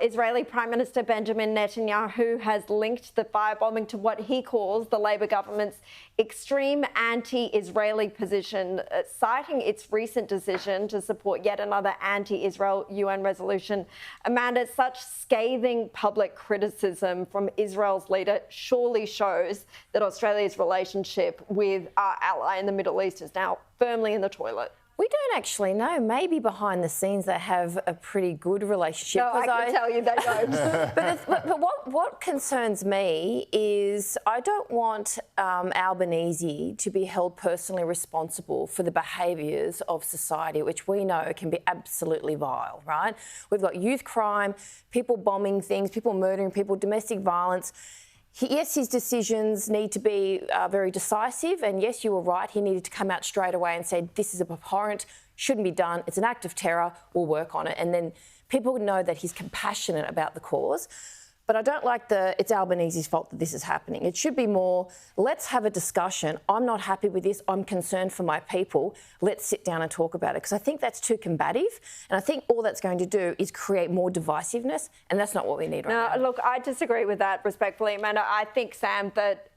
Israeli Prime Minister Benjamin Netanyahu has linked the firebombing to what he calls the Labor government's extreme anti-Israeli position, citing its recent decision to support yet another anti-Israel UN resolution. Amanda, such scathing public criticism from Israel's leader surely shows that Australia's relationship with our ally in the Middle East is now firmly in the toilet. We don't actually know. Maybe behind the scenes they have a pretty good relationship. No, I can tell you they don't. but what concerns me is I don't want Albanese to be held personally responsible for the behaviours of society, which we know can be absolutely vile, right? We've got youth crime, people bombing things, people murdering people, domestic violence. Yes, his decisions need to be very decisive, and yes, you were right, he needed to come out straight away and say, this is abhorrent, shouldn't be done, it's an act of terror, we'll work on it. And then people know that he's compassionate about the cause. But I don't like it's Albanese's fault that this is happening. It should be more, let's have a discussion. I'm not happy with this. I'm concerned for my people. Let's sit down and talk about it. Because I think that's too combative. And I think all that's going to do is create more divisiveness. And that's not what we need right now. Look, I disagree with that respectfully, Amanda. I think, Sam, that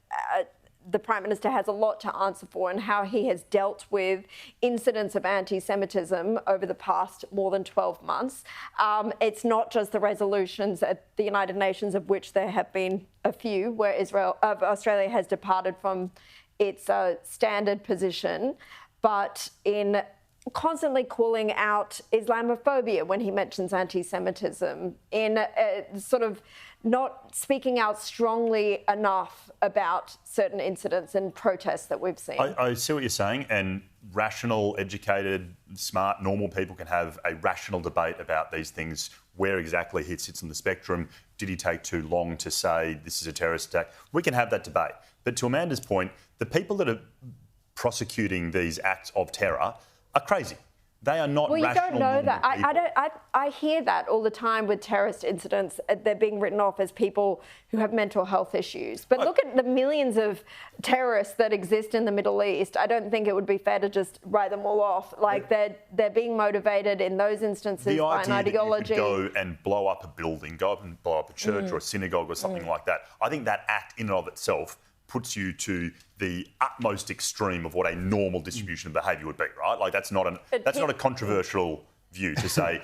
the Prime Minister has a lot to answer for in how he has dealt with incidents of anti-Semitism over the past more than 12 months. It's not just the resolutions at the United Nations, of which there have been a few, where Australia has departed from its standard position, but in constantly calling out Islamophobia when he mentions anti-Semitism, in sort of not speaking out strongly enough about certain incidents and protests that we've seen. I see what you're saying, and rational, educated, smart, normal people can have a rational debate about these things. Where exactly he sits on the spectrum? Did he take too long to say this is a terrorist attack? We can have that debate. But to Amanda's point, the people that are prosecuting these acts of terror are crazy. They are not rational. Well, you don't know that. I hear that all the time with terrorist incidents. They're being written off as people who have mental health issues. But look at the millions of terrorists that exist in the Middle East. I don't think it would be fair to just write them all off. Like, they're being motivated in those instances by an ideology. The idea that you could go and blow up a building, go up and blow up a church or a synagogue or something like that, I think that act in and of itself puts you to the utmost extreme of what a normal distribution of behaviour would be, right? Like, that's not a controversial view to say.